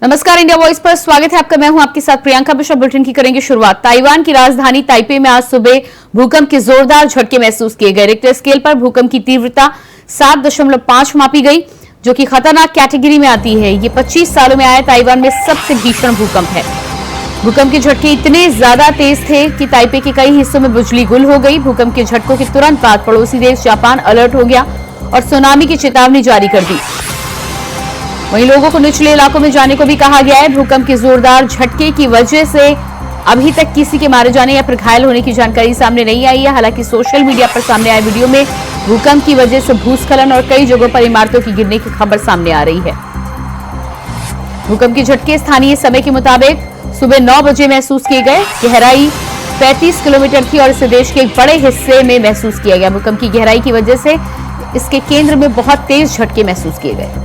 नमस्कार, India voice पर स्वागत है आपका। मैं हूं आपके साथ प्रियंका मिश्रा। बुलेटिन की करेंगे शुरुआत। ताइवान की राजधानी ताइपे में आज सुबह भूकंप के जोरदार झटके महसूस किए गए। रिक्टर स्केल पर भूकंप की तीव्रता 7.5 मापी गई, जो कि खतरनाक कैटेगरी में आती है। ये 25 सालों में आए ताइवान में सबसे भीषण भूकंप है। भूकंप के झटके इतने ज्यादा तेज थे कि ताइपे के कई हिस्सों में बिजली गुल हो गई। भूकंप के झटकों के तुरंत बाद पड़ोसी देश जापान अलर्ट हो गया और सुनामी की चेतावनी जारी कर दी। वहीं लोगों को निचले इलाकों में जाने को भी कहा गया है। भूकंप के जोरदार झटके की वजह से अभी तक किसी के मारे जाने या फिर घायल होने की जानकारी सामने नहीं आई है। हालांकि सोशल मीडिया पर सामने आए वीडियो में भूकंप की वजह से भूस्खलन और कई जगहों पर इमारतों की गिरने की खबर सामने आ रही है। भूकंप के झटके स्थानीय समय के मुताबिक सुबह 9 बजे महसूस किए गए। गहराई 35 किलोमीटर थी और इसे देश के एक बड़े हिस्से में महसूस किया गया। भूकंप की गहराई की वजह से इसके केंद्र में बहुत तेज झटके महसूस किए गए।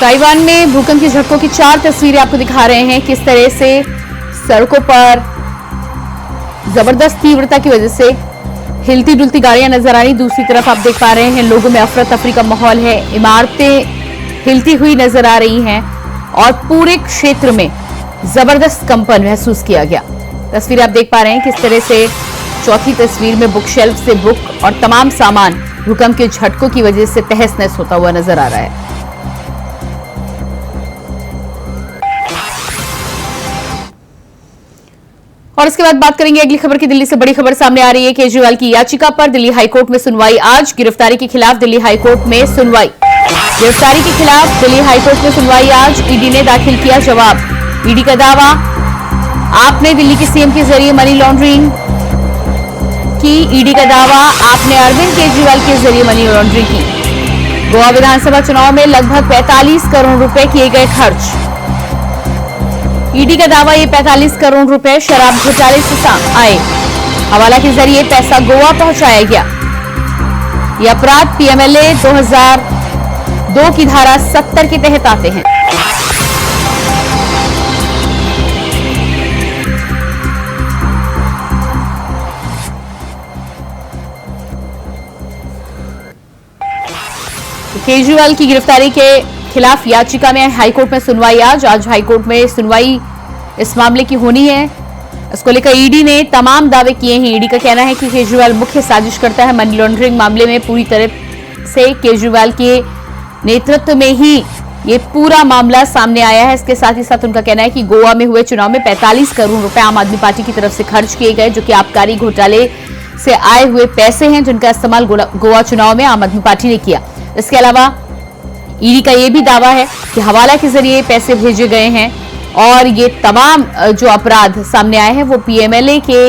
ताइवान में भूकंप के झटकों की 4 तस्वीरें आपको दिखा रहे हैं। किस तरह से सड़कों पर जबरदस्त तीव्रता की वजह से हिलती डुलती गाड़ियां नजर आ रही। दूसरी तरफ आप देख पा रहे हैं लोगों में अफरा तफरी का माहौल है। इमारतें हिलती हुई नजर आ रही हैं और पूरे क्षेत्र में जबरदस्त कंपन महसूस किया गया। तस्वीरें आप देख पा रहे हैं किस तरह से। चौथी तस्वीर में बुक शेल्फ से बुक और तमाम सामान भूकंप के झटकों की वजह से तहस नहस होता हुआ नजर आ रहा है। और इसके बाद बात करेंगे अगली खबर की। दिल्ली से बड़ी खबर सामने आ रही है। केजरीवाल की याचिका पर दिल्ली हाईकोर्ट में सुनवाई आज। गिरफ्तारी के खिलाफ दिल्ली हाईकोर्ट में सुनवाई। गिरफ्तारी के खिलाफ दिल्ली हाईकोर्ट में सुनवाई आज। ईडी ने दाखिल किया जवाब। ईडी का दावा, आपने दिल्ली के सीएम के जरिए मनी लॉन्ड्रिंग की। ईडी का दावा, आपने अरविंद केजरीवाल के जरिए मनी लॉन्ड्रिंग की। गोवा विधानसभा चुनाव में लगभग 45 करोड़ रुपए किए गए खर्च। ईडी का दावा, ये 45 करोड़ रुपए शराब घोटाले से आए। हवाला के जरिए पैसा गोवा पहुंचाया गया। ये अपराध पीएमएलए 2002 की धारा 70 के तहत आते हैं। तो केजरीवाल की गिरफ्तारी के खिलाफ याचिका में हाईकोर्ट में सुनवाई आज हाईकोर्ट में सुनवाई इस मामले की होनी है। इसको लेकर ईडी ने तमाम दावे किए हैं। ईडी का कहना है कि केजरीवाल मुख्य साजिश करता है। मनी लॉन्ड्रिंग मामले में पूरी तरह से केजरीवाल के नेतृत्व में ही ये पूरा मामला सामने आया है। इसके साथ ही साथ उनका कहना है कि गोवा में हुए चुनाव में 45 करोड़ रुपए आम आदमी पार्टी की तरफ से खर्च किए गए, जो कि आबकारी घोटाले से आए हुए पैसे हैं, जिनका इस्तेमाल गोवा चुनाव में आम आदमी पार्टी ने किया। इसके अलावा ईडी का यह भी दावा है कि हवाला के जरिए पैसे भेजे गए हैं और ये तमाम जो अपराध सामने आए हैं वो पीएमएलए के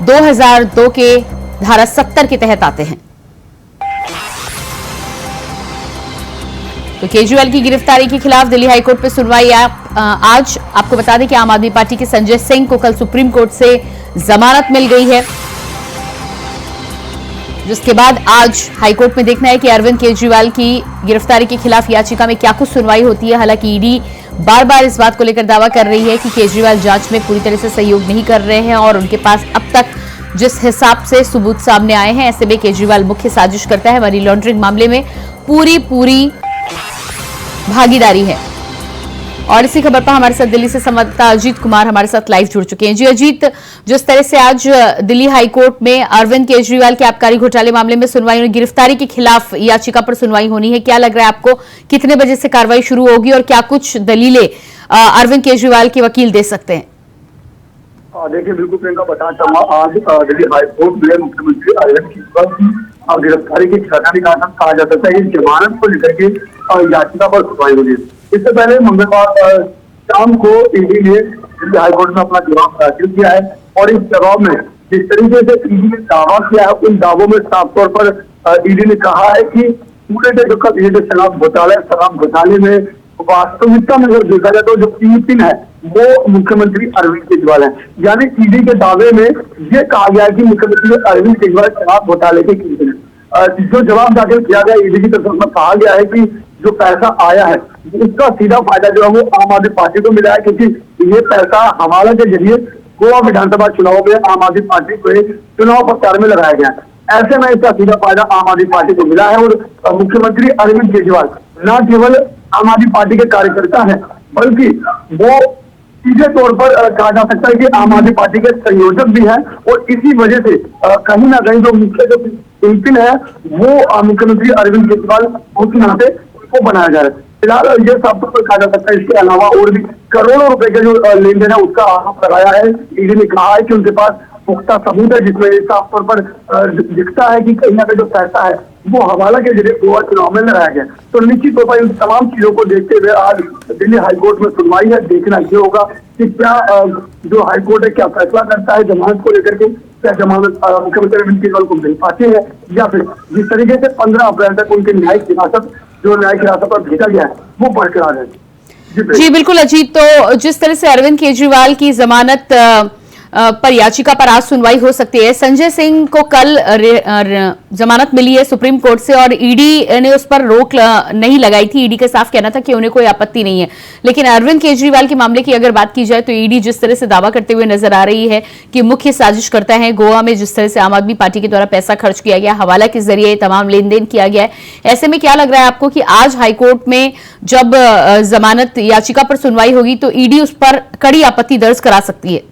2002 के धारा 70 के तहत आते हैं। तो केजरीवाल की गिरफ्तारी के खिलाफ दिल्ली हाईकोर्ट में सुनवाई आज। आपको बता दें कि आम आदमी पार्टी के संजय सिंह को कल सुप्रीम कोर्ट से जमानत मिल गई है, जिसके बाद आज हाईकोर्ट में देखना है कि अरविंद केजरीवाल की गिरफ्तारी के खिलाफ याचिका में क्या कुछ सुनवाई होती है। हालांकि ईडी बार बार इस बात को लेकर दावा कर रही है कि केजरीवाल जांच में पूरी तरह से सहयोग नहीं कर रहे हैं और उनके पास अब तक जिस हिसाब से सबूत सामने आए हैं, ऐसे में केजरीवाल मुख्य साजिश करता है। मनी लॉन्ड्रिंग मामले में पूरी भागीदारी है। और इसी खबर पर हमारे साथ दिल्ली से संवाददाता अजीत कुमार हमारे साथ लाइव जुड़ चुके हैं। जी अजीत, जिस तरह से आज दिल्ली हाईकोर्ट में अरविंद केजरीवाल के आबकारी घोटाले मामले में सुनवाई और गिरफ्तारी के खिलाफ याचिका पर सुनवाई होनी है, क्या लग रहा है आपको? कितने बजे से कार्रवाई शुरू होगी और क्या कुछ दलीलें अरविंद केजरीवाल के वकील दे सकते हैं? देखिए, बिल्कुल प्रियंका, बताना चाहूंगा आज दिल्ली हाईकोर्ट में मुख्यमंत्री अरविंद केजरीवाल की गिरफ्तारी की कहा जा सकता है। इस जमानत को लेकर के याचिका पर सुनवाई होगी। इससे पहले मंगलवार शाम को ईडी ने दिल्ली हाईकोर्ट में अपना जवाब दाखिल किया है और इस जवाब में जिस तरीके से ईडी ने दावा किया है, उन दावों में साफ तौर पर ईडी ने कहा है कि पूरे जो शराब घोटाले में वास्तविकता में अगर देखा जाए तो जो पीड़ित है वो मुख्यमंत्री अरविंद केजरीवाल है। यानी ईडी के दावे में ये कहा गया है कि मुख्यमंत्री अरविंद केजरीवाल शराब घोटाले के पीड़ित है। जो जवाब दाखिल किया गया ईडी की तरफ से कहा गया है कि जो पैसा आया है उसका सीधा फायदा जो है वो आम आदमी पार्टी को मिला है, क्योंकि ये पैसा हवाला के जरिए गोवा विधानसभा चुनाव में आम आदमी पार्टी को चुनाव प्रचार में लगाया गया। ऐसे में इसका सीधा फायदा आम आदमी पार्टी को मिला है और मुख्यमंत्री अरविंद केजरीवाल न केवल आम आदमी पार्टी के कार्यकर्ता है बल्कि वो सीधे तौर पर कहा जा सकता है कि आम आदमी पार्टी के संयोजक भी हैं और इसी वजह से कहीं ना कहीं जो मुख्य जो पिन है वो मुख्यमंत्री अरविंद केजरीवाल उनके नाते उनको बनाया जा रहा है। फिलहाल ये साफ तौर पर कहा जा सकता है, इसके अलावा और भी करोड़ों रुपए के जो लेन देन है उसका आरोप लगाया है। ईडी ने कहा है कि उनके पास पुख्ता सबूत है जिसमें साफ तौर पर दिखता है कि कहीं ना कहीं जो पैसा है वो हवाला के जरिए गोवा चुनाव में लगाया गया। तो निश्चित तौर पर इन तमाम चीजों को देखते हुए आज दिल्ली हाईकोर्ट में सुनवाई है। देखना ये होगा कि क्या जो हाईकोर्ट है क्या फैसला करता है जमानत को लेकर के, क्या जमानत मुख्यमंत्री अरविंद केजरीवाल को मिल पाती है या फिर जिस तरीके से 15 अप्रैल तक उनकी न्यायिक हिरासत पर भेजा गया है वो बरकरार है। जी बिल्कुल अजीत, तो जिस तरह से अरविंद केजरीवाल की जमानत पर याचिका पर आज सुनवाई हो सकती है। संजय सिंह को कल जमानत मिली है सुप्रीम कोर्ट से और ईडी ने उस पर रोक नहीं लगाई थी। ईडी का साफ कहना था कि उन्हें कोई आपत्ति नहीं है, लेकिन अरविंद केजरीवाल के मामले की अगर बात की जाए तो ईडी जिस तरह से दावा करते हुए नजर आ रही है कि मुख्य साजिश करता है गोवा में, जिस तरह से आम आदमी पार्टी के द्वारा पैसा खर्च किया गया, हवाला के जरिए तमाम लेन देन किया गया है, ऐसे में क्या लग रहा है आपको कि आज हाईकोर्ट में जब जमानत याचिका पर सुनवाई होगी तो ईडी उस पर कड़ी आपत्ति दर्ज करा सकती है?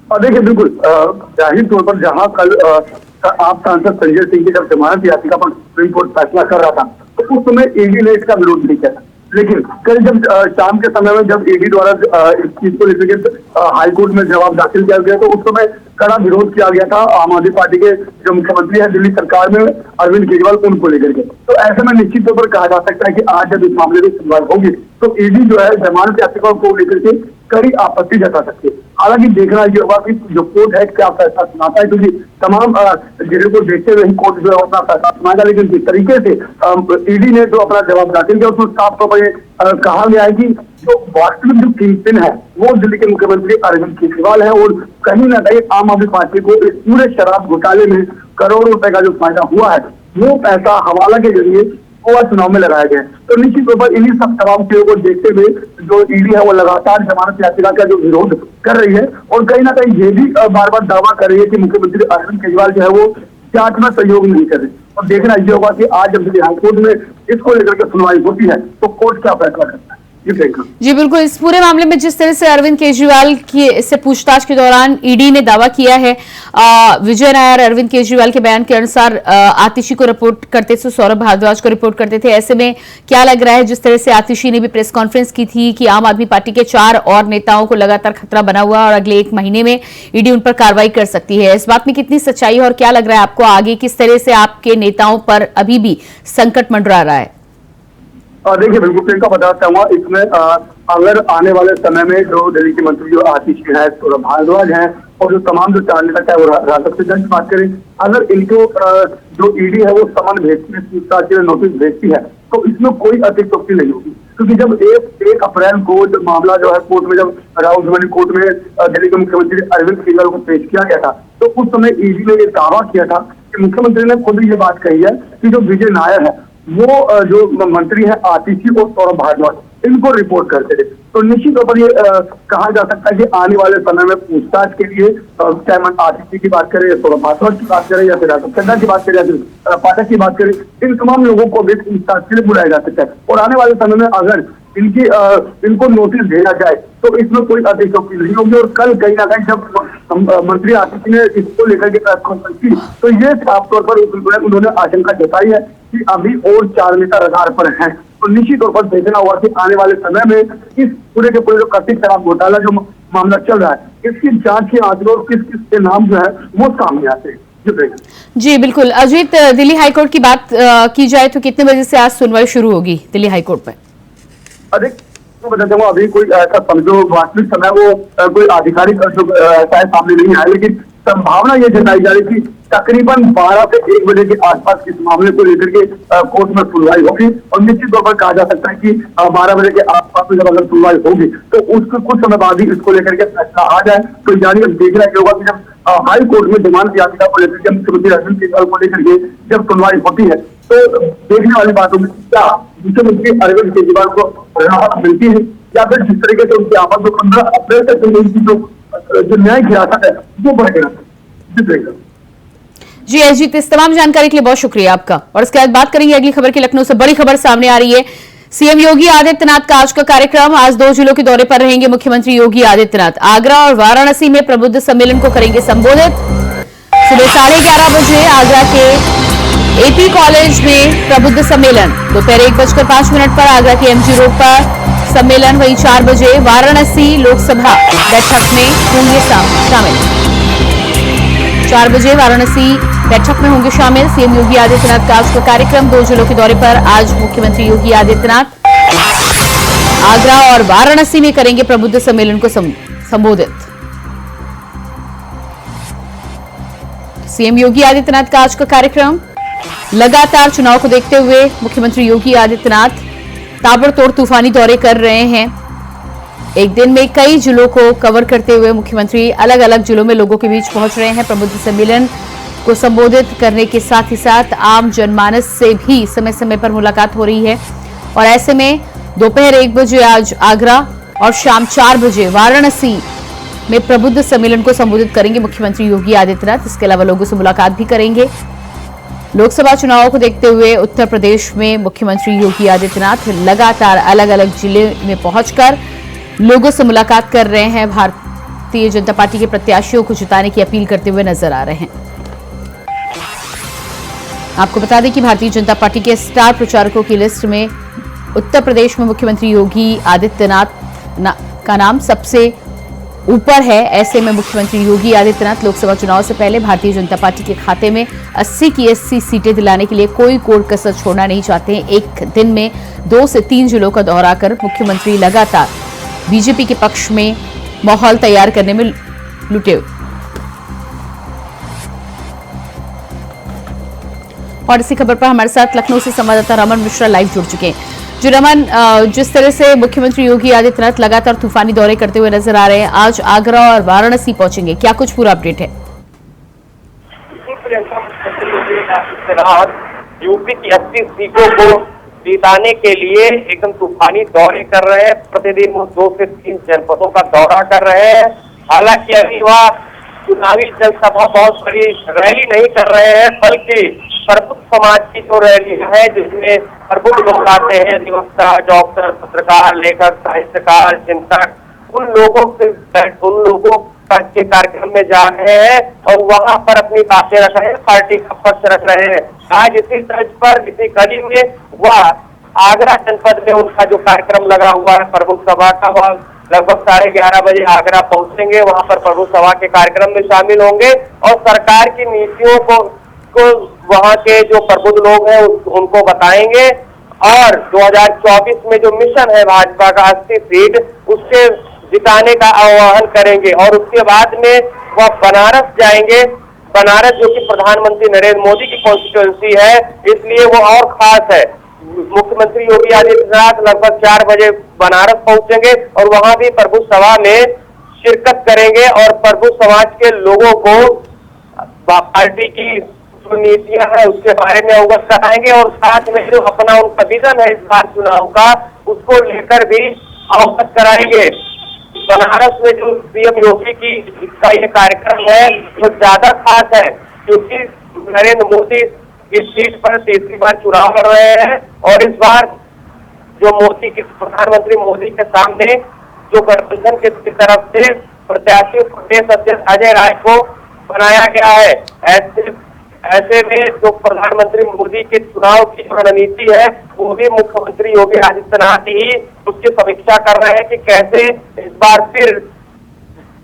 और देखिए बिल्कुल जाहिर तौर पर जहां कल आप सांसद संजय सिंह की जब जमानत याचिका पर सुप्रीम कोर्ट फैसला कर रहा था तो उस समय ईडी ने इसका विरोध नहीं किया था, लेकिन कल जब शाम के समय में जब ईडी द्वारा इस चीज को लेकर हाईकोर्ट में जवाब दाखिल किया गया तो उस समय कड़ा विरोध किया गया था आम आदमी पार्टी के जो मुख्यमंत्री है दिल्ली सरकार में अरविंद केजरीवाल उनको लेकर के। तो ऐसे में निश्चित तौर पर कहा जा सकता है कि आज जब इस मामले में सुनवाई होगी तो ईडी जो है जमानत याचिका को लेकर के कड़ी आपत्ति जता सकती है। हालांकि देखना ये होगा कि जो कोर्ट है क्या फैसला सुनाता है, क्योंकि तमाम जिलों को देखते हुए ही कोर्ट जो है अपना फैसला सुनाएगा। लेकिन जिस तरीके से ईडी ने जो अपना जवाब दाखिल किया उसमें साफ तौर पर कहा गया है कि जो वास्तविक जो किंगपिन है वो दिल्ली के मुख्यमंत्री अरविंद केजरीवाल है और कहीं ना कहीं आम आदमी पार्टी को इस पूरे शराब घोटाले में करोड़ों रुपए का जो फायदा हुआ है वो पैसा हवाला के जरिए गोवा चुनाव में लगाया गया। तो निश्चित तौर पर इन्हीं सब तमाम चीजों को देखते हुए जो ईडी है वो लगातार जमानत याचिका का जो विरोध कर रही है और कहीं ना कहीं ये भी बार बार दावा कर रही है कि मुख्यमंत्री अरविंद केजरीवाल जो है वो जांच में सहयोग नहीं कर रहे। और देखना ये होगा कि आज जब दिल्ली हाईकोर्ट में इसको लेकर के सुनवाई होती है तो कोर्ट क्या फैसला करता है। जी बिल्कुल, इस पूरे मामले में जिस तरह से अरविंद केजरीवाल की से पूछताछ के दौरान ईडी ने दावा किया है, विजय नायर अरविंद केजरीवाल के बयान के अनुसार आतिशी को रिपोर्ट करते थे, सौरभ भारद्वाज को रिपोर्ट करते थे। ऐसे में क्या लग रहा है, जिस तरह से आतिशी ने भी प्रेस कॉन्फ्रेंस की थी कि आम आदमी पार्टी के 4 और नेताओं को लगातार खतरा बना हुआ और अगले 1 महीने में ईडी उन पर कार्रवाई कर सकती है, इस बात में कितनी सच्चाई है और क्या लग रहा है आपको आगे किस तरह से आपके नेताओं पर अभी भी संकट मंडरा रहा है? देखिए बिल्कुल प्रियंका बताना चाहूंगा इसमें अगर आने वाले समय में जो दिल्ली के मंत्री जो आतिशी है, सौरभ भारद्वाज है और जो तमाम जो 4 नेता चाहे वो राष्ट्रपति की बात करें, अगर इनको जो ईडी है वो समन भेजती है, पूछताछ के लिए नोटिस भेजती है तो इसमें कोई अतिशयोक्ति नहीं होगी। क्योंकि जब 1 अप्रैल को मामला जो है कोर्ट में जब राहुल गांधी कोर्ट में दिल्ली के मुख्यमंत्री अरविंद केजरीवाल को पेश किया गया था तो उस समय ईडी ने ये दावा किया था कि मुख्यमंत्री ने खुद ये बात कही है कि जो विजय नायर है वो जो मंत्री है आतिशी और सौरभ भारद्वाज इनको रिपोर्ट करते थे। तो निश्चित तौर पर ये कहा जा सकता है कि आने वाले समय में पूछताछ के लिए चाहे मन आतिशी की बात करें या सौरभ भारद्वाज की बात करें या फिर राघव चड्ढा की बात करें या फिर पाठक की बात करें, इन तमाम लोगों को भी पूछताछ के लिए बुलाया जा सकता है। और आने वाले समय में अगर इनको नोटिस भेजा जाए तो इसमें कोई अतिशयोक्ति नहीं होगी। और कल कहीं ना कहीं जब मंत्री आतिशी ने इसको लेकर के प्रेस कॉन्फ्रेंस की तो ये साफ तौर पर उन्होंने आशंका जताई है कि अभी और 4 नेता रडार पर हैं। तो निश्चित तौर पर देखना होगा कि आने वाले समय में इस पूरे के पूरे जो कथित शराब घोटाला जो मामला चल रहा है इसकी जांच के आंकड़े और किस किस के नाम जो है वो सामने आते हैं। जी बिल्कुल अजीत, दिल्ली हाईकोर्ट की बात की जाए तो कितने बजे से आज सुनवाई शुरू होगी दिल्ली हाईकोर्ट में? अधिक तो बताता हूँ, अभी कोई ऐसा समझो वास्तविक समय वो कोई आधिकारिक ऐसा सामने नहीं आया, लेकिन संभावना ये जताई जा रही थी तकरीबन 12 से 1 बजे के आसपास इस मामले को लेकर के कोर्ट में सुनवाई होगी। और निश्चित तौर पर कहा जा सकता है कि 12 बजे के आसपास में जब अगर सुनवाई होगी तो उसके कुछ समय बाद ही इसको लेकर के फैसला आ जाए। तो यानी अब देखना ये होगा कि जब हाई कोर्ट में डिमांड याचिका को लेकर के मुख्यमंत्री अरविंद केजरीवाल को लेकर के जब सुनवाई होती है तो देखने वाली बातों में क्या मुख्यमंत्री अरविंद केजरीवाल को राहत मिलती है या फिर जिस तरीके से उनकी आमद जो 15 अप्रैल तक चल रही थी जो न्यायिक हिरासत है वो बढ़ गया। जी अजीत, इस तमाम जानकारी के लिए बहुत शुक्रिया आपका। और इसके बाद बात करेंगे अगली खबर की। लखनऊ से बड़ी खबर सामने आ रही है। सीएम योगी आदित्यनाथ का आज का कार्यक्रम। आज 2 जिलों के दौरे पर रहेंगे मुख्यमंत्री योगी आदित्यनाथ। आगरा और वाराणसी में प्रबुद्ध सम्मेलन को करेंगे संबोधित। सुबह 11:30 बजे आगरा के एपी कॉलेज में प्रबुद्ध सम्मेलन। दोपहर 1:05 पर आगरा के एमजी रोड पर सम्मेलन। वहीं 4 बजे वाराणसी लोकसभा बैठक में होंगे शामिल। 4 बजे वाराणसी बैठक में होंगे शामिल सीएम योगी आदित्यनाथ का आज का कार्यक्रम। 2 जिलों के दौरे पर आज मुख्यमंत्री योगी आदित्यनाथ आगरा और वाराणसी में करेंगे प्रबुद्ध सम्मेलन को संबोधित। सीएम योगी आदित्यनाथ का आज का कार्यक्रम। लगातार चुनाव को देखते हुए मुख्यमंत्री योगी आदित्यनाथ ताबड़तोड़ तूफानी दौरे कर रहे हैं। एक दिन में कई जिलों को कवर करते हुए मुख्यमंत्री अलग अलग जिलों में लोगों के बीच पहुंच रहे हैं। प्रबुद्ध सम्मेलन को संबोधित करने के साथ ही साथ आम जनमानस से भी समय समय पर मुलाकात हो रही है। और ऐसे में दोपहर 1 बजे आज आगरा और शाम 4 बजे वाराणसी में प्रबुद्ध सम्मेलन को संबोधित करेंगे मुख्यमंत्री योगी आदित्यनाथ। इसके अलावा लोगों से मुलाकात भी करेंगे। लोकसभा चुनावों को देखते हुए उत्तर प्रदेश में मुख्यमंत्री योगी आदित्यनाथ लगातार अलग अलग जिले में पहुंचकर लोगों से मुलाकात कर रहे हैं। भारतीय जनता पार्टी के प्रत्याशियों को जिताने की अपील करते हुए नजर आ रहे हैं। आपको बता दें कि भारतीय जनता पार्टी के स्टार प्रचारकों की लिस्ट में उत्तर प्रदेश में मुख्यमंत्री योगी आदित्यनाथ का नाम सबसे ऊपर है। ऐसे में मुख्यमंत्री योगी आदित्यनाथ लोकसभा चुनाव से पहले भारतीय जनता पार्टी के खाते में 80 की 80 सीटें दिलाने के लिए कोई कोर कसर छोड़ना नहीं चाहते हैं। एक दिन में 2 से 3 जिलों का दौरा कर मुख्यमंत्री लगातार बीजेपी के पक्ष में माहौल तैयार करने में लुटे। और इसी खबर पर हमारे साथ लखनऊ से संवाददाता रमन मिश्रा लाइव जुड़ चुके हैं। जो रमन, जिस तरह से मुख्यमंत्री योगी आदित्यनाथ लगातार तूफानी दौरे करते हुए नजर आ रहे हैं, आज आगरा और वाराणसी पहुंचेंगे, क्या कुछ पूरा अपडेट है? यूपी की 80 सीटों को जीताने के लिए एकदम तूफानी दौरे कर रहे हैं। प्रतिदिन वो 2 से 3 जनपदों का दौरा कर रहे हैं। हालांकि अभी वह चुनावी जनसभा बहुत बड़ी रैली नहीं कर रहे हैं, बल्कि प्रबुद्ध समाज की जो रैली है जिसमें प्रबुद्ध लोग आते हैं, अधिवक्ता, डॉक्टर, पत्रकार, लेखक, साहित्यकार, चिंतक, उन लोगों के कार्यक्रम में जा रहे हैं और वहां पर अपनी बातें रख रहे हैं, पार्टी का पक्ष रख रहे हैं। आज इसी तर्ज पर इसी कड़ी में वह आगरा जनपद में उनका जो कार्यक्रम लगा हुआ है प्रबुद्ध सभा का, वह लगभग 11:30 बजे आगरा पहुंचेंगे। वहां पर प्रबुद्ध सभा के कार्यक्रम में शामिल होंगे और सरकार की नीतियों को वहां के जो प्रबुद्ध लोग हैं उनको बताएंगे और 2024 में जो मिशन है भाजपा का 80 सीट उसके जिताने का आह्वान करेंगे। और उसके बाद में वह बनारस जाएंगे। बनारस जो कि प्रधानमंत्री नरेंद्र मोदी की कॉन्स्टिट्यूएंसी है, इसलिए वो और खास है। मुख्यमंत्री योगी आदित्यनाथ लगभग 4 बजे बनारस पहुंचेंगे और वहां भी प्रबुद्ध सभा में शिरकत करेंगे और प्रबुद्ध समाज के लोगों को पार्टी की जो नीतियां है उसके बारे में अवगत कराएंगे और साथ में जो अपना उनका विजन है इस बार चुनाव का उसको लेकर भी अवगत कराएंगे। बनारस में जो सीएम योगी की का ये कार्यक्रम है वो ज्यादा खास है क्योंकि नरेंद्र मोदी इस सीट पर तीसरी बार चुनाव लड़ रहे हैं और इस बार जो प्रधानमंत्री मोदी के सामने जो गठबंधन की तरफ से प्रत्याशी प्रदेश अध्यक्ष अजय राय को बनाया गया है। ऐसे में जो प्रधानमंत्री मोदी के चुनाव की जो रणनीति है वो भी मुख्यमंत्री योगी आदित्यनाथ ही उसकी समीक्षा कर रहे हैं कि कैसे इस बार फिर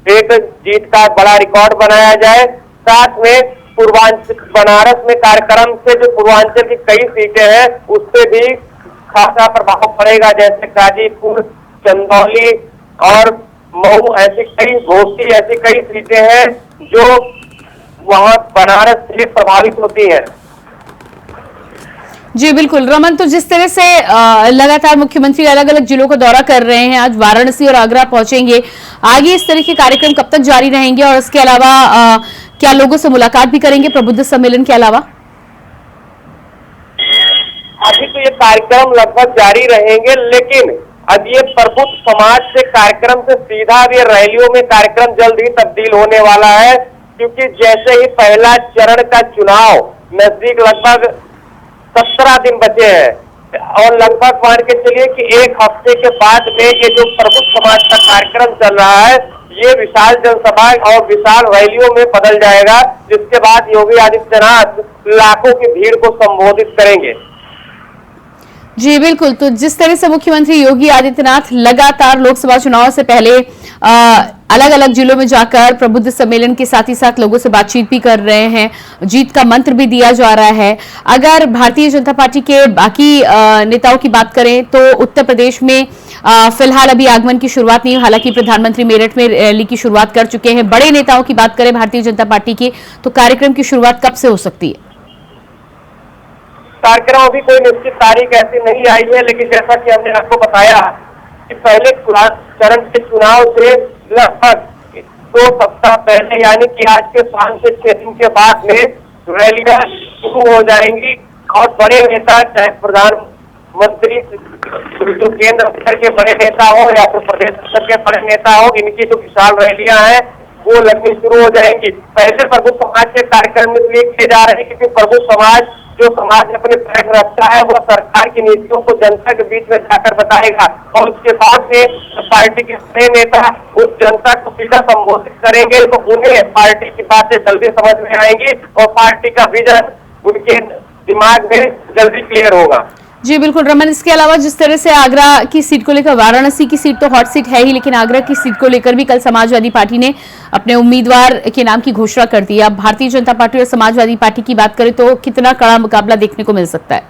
एक जीत का बड़ा रिकॉर्ड बनाया जाए। साथ में पूर्वांचल बनारस में कार्यक्रम से जो पूर्वांचल की कई सीटें हैं उस पर भी खासा प्रभाव पड़ेगा, जैसे गाजीपुर, चंदौली और मऊ, ऐसी कई घोसी ऐसी कई सीटें हैं जो वहां बनारस से प्रभावित होती है। जी बिल्कुल रमन, तो जिस तरह से लगातार मुख्यमंत्री अलग अलग जिलों का दौरा कर रहे हैं, आज वाराणसी और आगरा पहुंचेंगे, आगे इस तरह के कार्यक्रम कब तक जारी रहेंगे और इसके अलावा क्या लोगों से मुलाकात भी करेंगे प्रबुद्ध सम्मेलन के अलावा? अभी तो ये कार्यक्रम लगभग जारी रहेंगे, लेकिन अब ये प्रबुद्ध समाज से कार्यक्रम से सीधा अब ये रैलियों में कार्यक्रम जल्द ही तब्दील होने वाला है, क्योंकि जैसे ही पहला चरण का चुनाव नजदीक, लगभग 17 दिन बचे हैं और लगभग मान के चलिए कि एक हफ्ते के बाद में ये जो प्रबुद्ध समाज का कार्यक्रम चल रहा है, ये विशाल जनसभा और विशाल रैलियों में बदल जाएगा, जिसके बाद योगी आदित्यनाथ लाखों की भीड़ को संबोधित करेंगे। जी बिल्कुल, तो जिस तरह से मुख्यमंत्री योगी आदित्यनाथ लगातार लोकसभा चुनाव से पहले अलग अलग जिलों में जाकर प्रबुद्ध सम्मेलन के साथ ही साथ लोगों से बातचीत भी कर रहे हैं, जीत का मंत्र भी दिया जा रहा है। अगर भारतीय जनता पार्टी के बाकी नेताओं की बात करें तो उत्तर प्रदेश में फिलहाल अभी आगमन की शुरुआत नहीं, हालांकि प्रधानमंत्री मेरठ में रैली की शुरुआत कर चुके हैं। बड़े नेताओं की बात करें भारतीय जनता पार्टी की, तो कार्यक्रम की शुरुआत कब से हो सकती है? कार्यक्रम अभी कोई निश्चित तारीख ऐसी नहीं आई है, लेकिन जैसा कि हमने आपको बताया कि पहले चरण के चुनाव से लगभग 2 सप्ताह पहले, यानी कि आज के 5 से 6 दिन के बाद में रैलियां शुरू हो जाएंगी और बड़े नेता, चाहे प्रधानमंत्री, जो केंद्र स्तर के बड़े नेता हो या फिर प्रदेश स्तर के बड़े नेता हो, इनकी जो विशाल रैलियां हैं वो लगनी शुरू हो जाएंगी। पहले प्रबुद्ध समाज के कार्यक्रम इसलिए किए जा रहे हैं क्योंकि प्रबुद्ध समाज, जो समाज अपने पैर रखता है, वो सरकार की नीतियों को जनता के बीच में जाकर बताएगा और उसके बाद में पार्टी के बड़े नेता उस जनता को सीधा संबोधित करेंगे, तो उन्हें पार्टी की बातें जल्दी समझ में आएंगी और पार्टी का विजन उनके दिमाग में जल्दी क्लियर होगा। जी बिल्कुल रमन, इसके अलावा जिस तरह से आगरा की सीट को लेकर, वाराणसी की सीट तो हॉट सीट है ही, लेकिन आगरा की सीट को लेकर भी कल समाजवादी पार्टी ने अपने उम्मीदवार के नाम की घोषणा कर दी। अब भारतीय जनता पार्टी और समाजवादी पार्टी की बात करें तो कितना कड़ा मुकाबला देखने को मिल सकता है?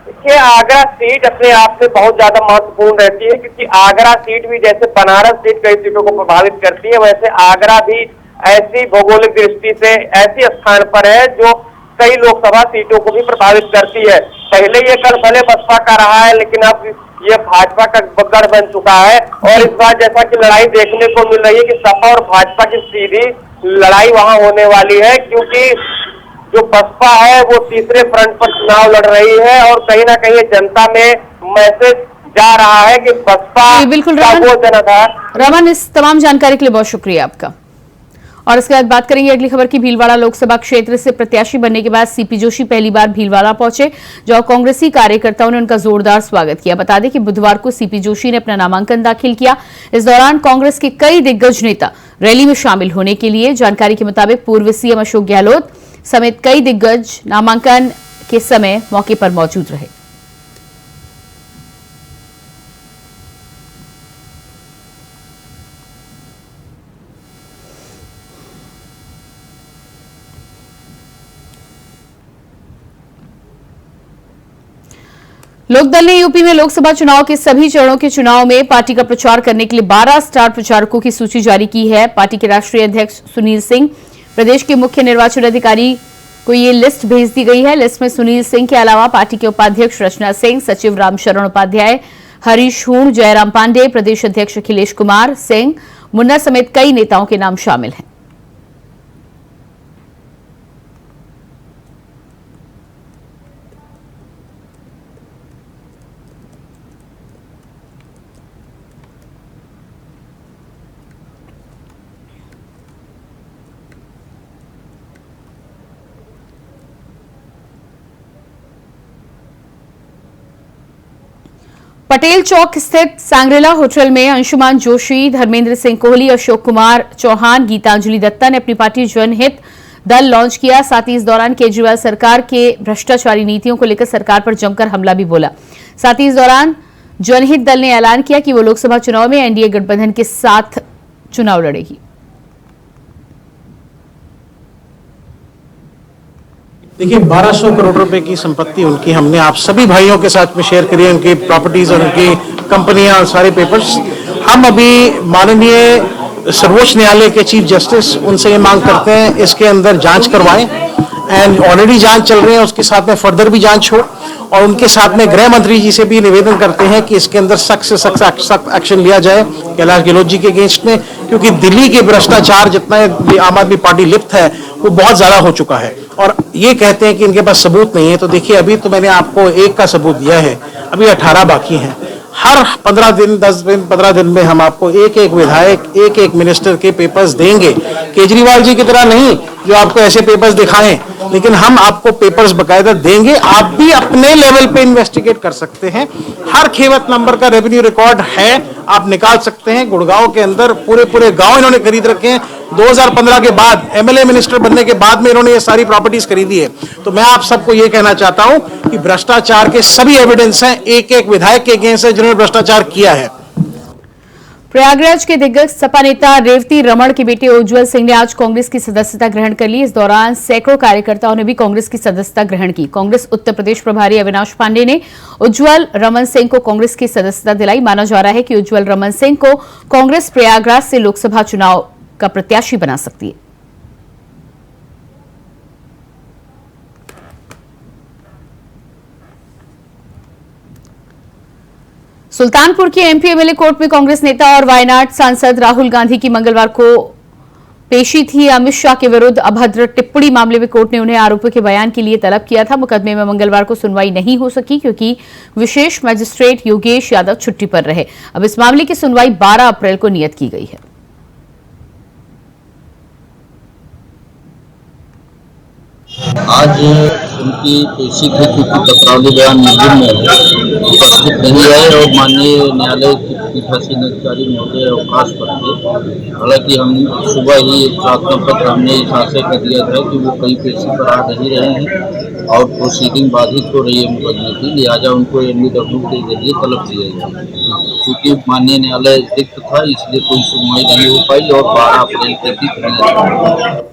देखिए, आगरा सीट अपने आप से बहुत ज्यादा महत्वपूर्ण रहती है, क्योंकि आगरा सीट भी जैसे बनारस सीट कई सीटों को प्रभावित करती है, वैसे आगरा भी ऐसी भौगोलिक दृष्टि से ऐसी स्थान पर है जो कई लोकसभा सीटों को भी प्रभावित करती है। पहले ये गढ़ भले बसपा का रहा है, लेकिन अब ये भाजपा का गढ़ बन चुका है और इस बार जैसा कि लड़ाई देखने को मिल रही है कि सपा और भाजपा की सीधी लड़ाई वहां होने वाली है, क्योंकि जो बसपा है वो तीसरे फ्रंट पर चुनाव लड़ रही है और कहीं ना कहीं जनता में मैसेज जा रहा है कि बसपा का वो जनाधार। रमन, इस तमाम जानकारी के लिए बहुत शुक्रिया आपका। और इसके बाद बात करेंगे अगली खबर की। भीलवाड़ा लोकसभा क्षेत्र से प्रत्याशी बनने के बाद सीपी जोशी पहली बार भीलवाड़ा पहुंचे, जहां कांग्रेसी कार्यकर्ताओं ने उनका जोरदार स्वागत किया। बता दें कि बुधवार को सीपी जोशी ने अपना नामांकन दाखिल किया। इस दौरान कांग्रेस के कई दिग्गज नेता रैली में शामिल होने के लिए, जानकारी के मुताबिक पूर्व सीएम अशोक गहलोत समेत कई दिग्गज नामांकन के समय मौके पर मौजूद रहे। लोकदल ने यूपी में लोकसभा चुनाव के सभी चरणों के चुनाव में पार्टी का प्रचार करने के लिए 12 स्टार प्रचारकों की सूची जारी की है। पार्टी के राष्ट्रीय अध्यक्ष सुनील सिंह, प्रदेश के मुख्य निर्वाचन अधिकारी को ये लिस्ट भेज दी गई है। लिस्ट में सुनील सिंह के अलावा पार्टी के उपाध्यक्ष रचना सिंह, सचिव रामशरण उपाध्याय, हरीश हूण, जयराम पांडे, प्रदेश अध्यक्ष अखिलेश कुमार सिंह, मुन्ना समेत कई नेताओं के नाम शामिल हैं। पटेल चौक स्थित सांग्रेला होटल में अंशुमान जोशी, धर्मेंद्र सिंह कोहली, अशोक कुमार चौहान, गीतांजलि दत्ता ने अपनी पार्टी जनहित दल लॉन्च किया। साथ ही इस दौरान केजरीवाल सरकार के भ्रष्टाचारी नीतियों को लेकर सरकार पर जमकर हमला भी बोला। साथ ही इस दौरान जनहित दल ने ऐलान किया कि वो लोकसभा चुनाव में एनडीए गठबंधन के साथ चुनाव लड़ेगी। देखिए, 1200 करोड़ रुपए की संपत्ति उनकी हमने आप सभी भाइयों के साथ में शेयर करी है, उनकी प्रॉपर्टीज और उनकी कंपनियां और सारे पेपर्स। हम अभी माननीय सर्वोच्च न्यायालय के चीफ जस्टिस, उनसे ये मांग करते हैं इसके अंदर जांच करवाएं। एंड ऑलरेडी जांच चल रही है, उसके साथ में फर्दर भी जांच हो, और उनके साथ में गृह मंत्री जी से भी निवेदन करते हैं कि इसके अंदर सख्त से सख्त एक्शन लिया जाए कैलाश गहलोत जी के अगेंस्ट में, क्योंकि दिल्ली के भ्रष्टाचार जितना आम आदमी पार्टी लिप्त है वो बहुत ज्यादा हो चुका है, और ये कहते हैं कि इनके पास सबूत नहीं है। तो देखिए, अभी तो मैंने आपको एक का सबूत दिया है, अभी 18 बाकी हैं। हर 15 दिन 10 दिन 15 दिन में हम आपको एक एक विधायक, एक एक मिनिस्टर के पेपर्स देंगे। केजरीवाल जी की तरह नहीं जो आपको ऐसे पेपर्स दिखाएं, लेकिन हम आपको पेपर्स बकायदा देंगे। आप भी अपने लेवल पे इन्वेस्टिगेट कर सकते हैं। हर खेवत नंबर का रेवेन्यू रिकॉर्ड है, आप निकाल सकते हैं। गुड़गांव के अंदर पूरे गांव इन्होंने खरीद रखे हैं। 2015 के बाद, एमएलए मिनिस्टर बनने के बाद में इन्होंने ये सारी प्रॉपर्टीज खरीदी है। तो मैं आप सबको ये कहना चाहता हूं कि भ्रष्टाचार के सभी एविडेंस हैं, एक एक विधायक के अगेंस्ट है जिन्होंने भ्रष्टाचार किया है। प्रयागराज के दिग्गज सपा नेता रेवती रमण के बेटे उज्जवल सिंह ने आज कांग्रेस की सदस्यता ग्रहण कर ली। इस दौरान सैकड़ों कार्यकर्ताओं ने भी कांग्रेस की सदस्यता ग्रहण की। कांग्रेस उत्तर प्रदेश प्रभारी अविनाश पांडे ने उज्जवल रमन सिंह को कांग्रेस की सदस्यता दिलाई। माना जा रहा है कि उज्जवल रमन सिंह को कांग्रेस प्रयागराज से लोकसभा चुनाव का प्रत्याशी बना सकती है। सुल्तानपुर की एमपी एमएलए कोर्ट में कांग्रेस नेता और वायनाड सांसद राहुल गांधी की मंगलवार को पेशी थी। अमित शाह के विरुद्ध अभद्र टिप्पणी मामले में कोर्ट ने उन्हें आरोपियों के बयान के लिए तलब किया था। मुकदमे में मंगलवार को सुनवाई नहीं हो सकी क्योंकि विशेष मजिस्ट्रेट योगेश यादव छुट्टी पर रहे। अब इस मामले की सुनवाई 12 अप्रैल को नियत की गई है। आज उनकी पेशी थी, क्योंकि पत्रावली बयान मंजिल में उपस्थित नहीं है और माननीय न्यायालय की पीठासीन अधिकारी महोदय अवकाश पर थे। हालांकि हम सुबह ही एक प्रार्थना पत्र हमने इस आशय का दिया था कि वो कई पेशी पर आ नहीं रहे हैं और प्रोसीडिंग बाधित हो रही है मुकदमे की, लिहाजा उनको एनडीडब्ल्यू के जरिए तलब दिया जाए। क्योंकि माननीय न्यायालय रिक्त था, इसलिए कोई सुनवाई नहीं हो पाई और 12 अप्रैल के दिन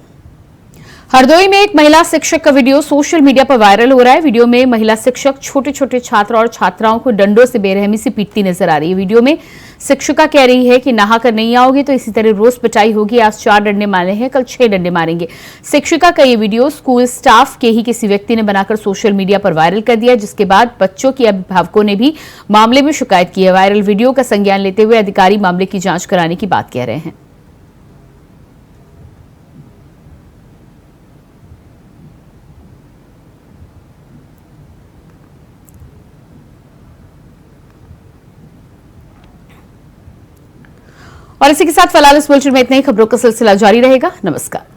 हरदोई में एक महिला शिक्षक का वीडियो सोशल मीडिया पर वायरल हो रहा है। वीडियो में महिला शिक्षक छोटे छोटे छात्र और छात्राओं को डंडों से बेरहमी से पीटती नजर आ रही है। वीडियो में शिक्षिका कह रही है कि नहाकर नहीं आओगे तो इसी तरह रोज पिटाई होगी। आज 4 डंडे मारे हैं, कल 6 डंडे मारेंगे। शिक्षिका का ये वीडियो स्कूल स्टाफ के ही किसी व्यक्ति ने बनाकर सोशल मीडिया पर वायरल कर दिया, जिसके बाद बच्चों के अभिभावकों ने भी मामले में शिकायत की है। वायरल वीडियो का संज्ञान लेते हुए अधिकारी मामले की जांच कराने की बात कह रहे हैं। और इसी के साथ फिलहाल इस बुलेटिन में इतना ही। खबरों का सिलसिला जारी रहेगा। नमस्कार।